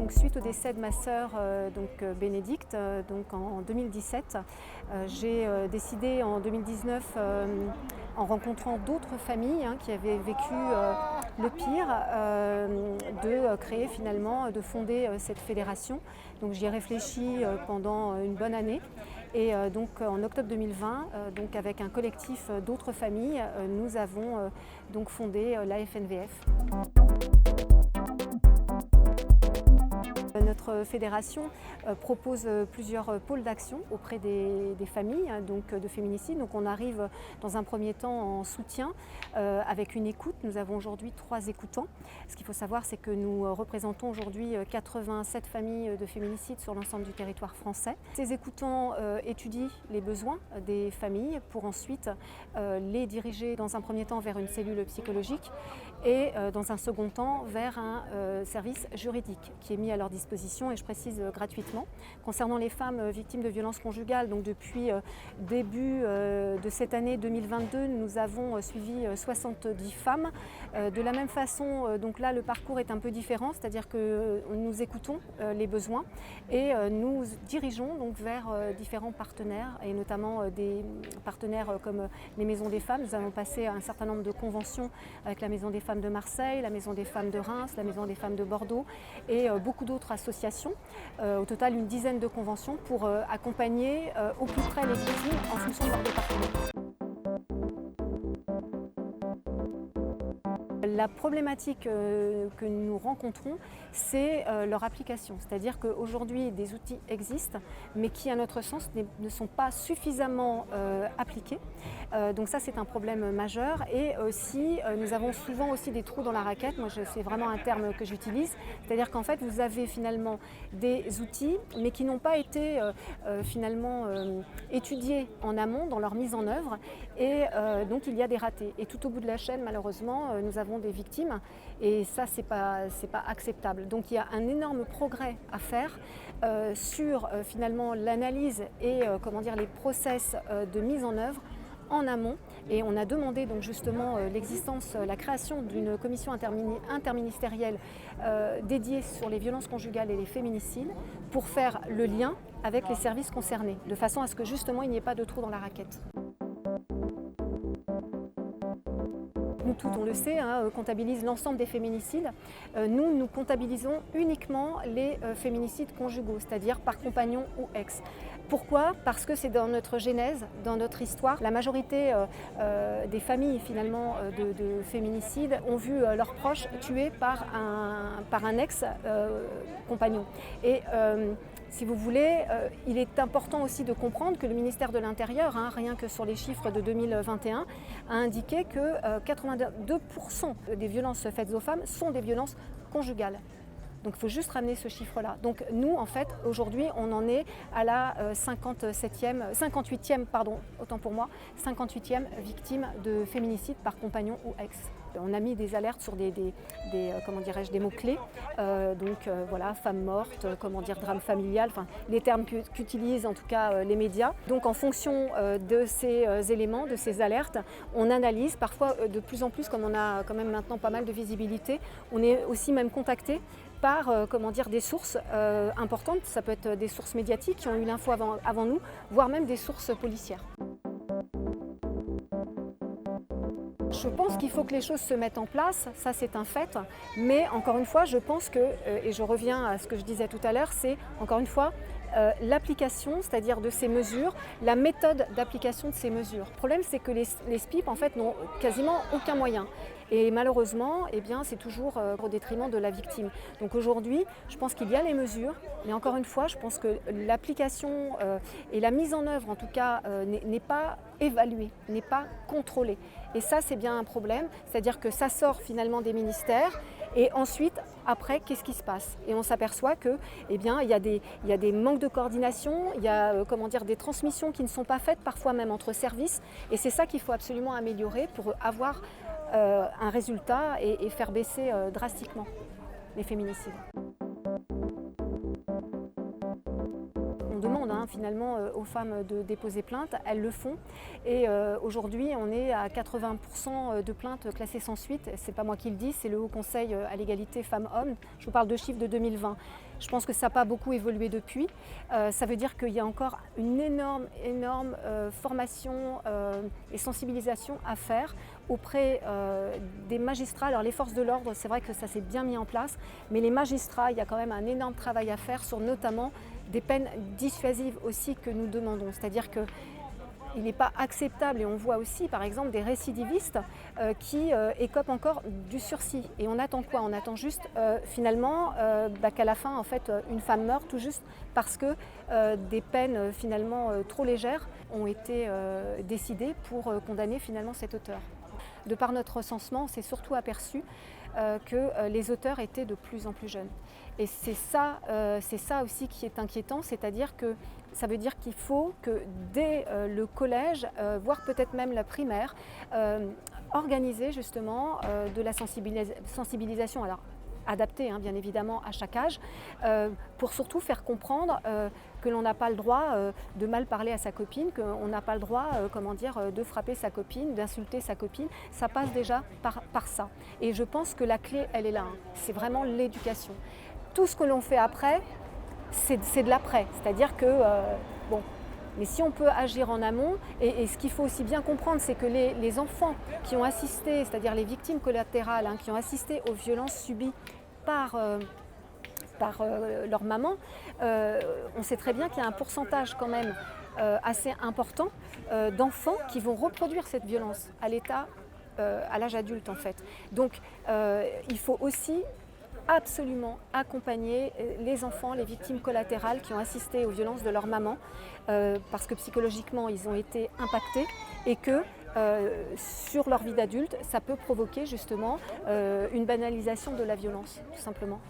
Donc, suite au décès de ma sœur Bénédicte, en 2017, j'ai décidé en 2019, en rencontrant d'autres familles qui avaient vécu le pire, de créer finalement, de fonder cette fédération. Donc j'y ai réfléchi pendant une bonne année. Et donc en octobre 2020, avec un collectif d'autres familles, nous avons fondé la FNVF. Notre fédération propose plusieurs pôles d'action auprès des familles de féminicides. Donc on arrive dans un premier temps en soutien avec une écoute. Nous avons aujourd'hui 3 écoutants. Ce qu'il faut savoir, c'est que nous représentons aujourd'hui 87 familles de féminicides sur l'ensemble du territoire français. Ces écoutants étudient les besoins des familles pour ensuite les diriger dans un premier temps vers une cellule psychologique et dans un second temps vers un service juridique qui est mis à leur disposition, et je précise gratuitement. Concernant les femmes victimes de violences conjugales, donc depuis début de cette année 2022, nous avons suivi 70 femmes. De la même façon, donc là le parcours est un peu différent, c'est-à-dire que nous écoutons les besoins et nous dirigeons donc vers différents partenaires, et notamment des partenaires comme les maisons des femmes. Nous avons passé un certain nombre de conventions avec la Maison des femmes de Marseille, la Maison des femmes de Reims, la Maison des femmes de Bordeaux et beaucoup d'autres associations. Au total, une dizaine de conventions pour accompagner au plus près les victimes en fonction de leur département. La problématique que nous rencontrons, c'est leur application. C'est-à-dire qu'aujourd'hui, des outils existent, mais qui, à notre sens, ne sont pas suffisamment appliqués. Donc ça, c'est un problème majeur. Et aussi, nous avons souvent aussi des trous dans la raquette. Moi, c'est vraiment un terme que j'utilise. C'est-à-dire qu'en fait, vous avez finalement des outils, mais qui n'ont pas été étudiés en amont dans leur mise en œuvre. Et donc, il y a des ratés. Et tout au bout de la chaîne, malheureusement, nous avons des victimes, et ça c'est pas acceptable. Donc il y a un énorme progrès à faire sur finalement l'analyse et les process de mise en œuvre en amont, et on a demandé donc justement la création d'une commission interministérielle dédiée sur les violences conjugales et les féminicides pour faire le lien avec les services concernés, de façon à ce que justement il n'y ait pas de trou dans la raquette. Nous tous, on le sait, comptabilise l'ensemble des féminicides. Nous comptabilisons uniquement les féminicides conjugaux, c'est-à-dire par compagnon ou ex. Pourquoi ? Parce que c'est dans notre genèse, dans notre histoire. La majorité des familles finalement de féminicides ont vu leurs proches tués par un ex-compagnon. Et si vous voulez, il est important aussi de comprendre que le ministère de l'Intérieur, rien que sur les chiffres de 2021, a indiqué que 82% des violences faites aux femmes sont des violences conjugales. Donc il faut juste ramener ce chiffre-là. Donc nous, en fait, aujourd'hui, on en est à la 58e victime de féminicide par compagnon ou ex. On a mis des alertes sur des mots-clés, femmes mortes, drame familial, les termes qu'utilisent en tout cas les médias. Donc en fonction de ces éléments, de ces alertes, on analyse parfois de plus en plus, comme on a quand même maintenant pas mal de visibilité, on est aussi même contacté par des sources importantes. Ça peut être des sources médiatiques qui ont eu l'info avant nous, voire même des sources policières. Je pense qu'il faut que les choses se mettent en place, ça c'est un fait, mais encore une fois, je pense que, et je reviens à ce que je disais tout à l'heure, c'est encore une fois l'application, c'est-à-dire de ces mesures, la méthode d'application de ces mesures. Le problème, c'est que les SPIP en fait n'ont quasiment aucun moyen. Et malheureusement, c'est toujours au détriment de la victime. Donc aujourd'hui, je pense qu'il y a les mesures, mais encore une fois, je pense que l'application et la mise en œuvre, en tout cas, n'est pas évaluée, n'est pas contrôlée. Et ça, c'est bien un problème, c'est-à-dire que ça sort finalement des ministères, et ensuite, après, qu'est-ce qui se passe ? Et on s'aperçoit que, il y a des manques de coordination, il y a des transmissions qui ne sont pas faites, parfois même entre services, et c'est ça qu'il faut absolument améliorer pour avoir un résultat et faire baisser drastiquement les féminicides. On demande finalement aux femmes de déposer plainte, elles le font. Et aujourd'hui, on est à 80% de plaintes classées sans suite. Ce n'est pas moi qui le dis, c'est le Haut Conseil à l'égalité femmes-hommes. Je vous parle de chiffres de 2020. Je pense que ça n'a pas beaucoup évolué depuis. Ça veut dire qu'il y a encore une énorme formation et sensibilisation à faire auprès des magistrats. Alors les forces de l'ordre, c'est vrai que ça s'est bien mis en place, mais les magistrats, il y a quand même un énorme travail à faire sur notamment des peines dissuasives aussi que nous demandons. C'est-à-dire que il n'est pas acceptable, et on voit aussi par exemple des récidivistes qui écopent encore du sursis. Et on attend quoi? On attend juste finalement qu'à la fin en fait, une femme meure tout juste parce que des peines finalement trop légères ont été décidées pour condamner finalement cet auteur. De par notre recensement, on s'est surtout aperçu que les auteurs étaient de plus en plus jeunes. Et c'est ça aussi qui est inquiétant, c'est-à-dire que ça veut dire qu'il faut que dès le collège, voire peut-être même la primaire, organiser justement de la sensibilisation. Alors, adaptée bien évidemment à chaque âge, pour surtout faire comprendre que l'on n'a pas le droit de mal parler à sa copine, qu'on n'a pas le droit de frapper sa copine, d'insulter sa copine. Ça passe déjà par ça. Et je pense que la clé, elle est là. C'est vraiment l'éducation. Tout ce que l'on fait après, c'est de l'après. C'est-à-dire que, mais si on peut agir en amont, et ce qu'il faut aussi bien comprendre, c'est que les enfants qui ont assisté, c'est-à-dire les victimes collatérales, qui ont assisté aux violences subies par leur maman, on sait très bien qu'il y a un pourcentage quand même assez important d'enfants qui vont reproduire cette violence à l'âge adulte en fait. Donc il faut aussi absolument accompagner les enfants, les victimes collatérales qui ont assisté aux violences de leur maman parce que psychologiquement ils ont été impactés et que sur leur vie d'adulte, ça peut provoquer justement une banalisation de la violence, tout simplement.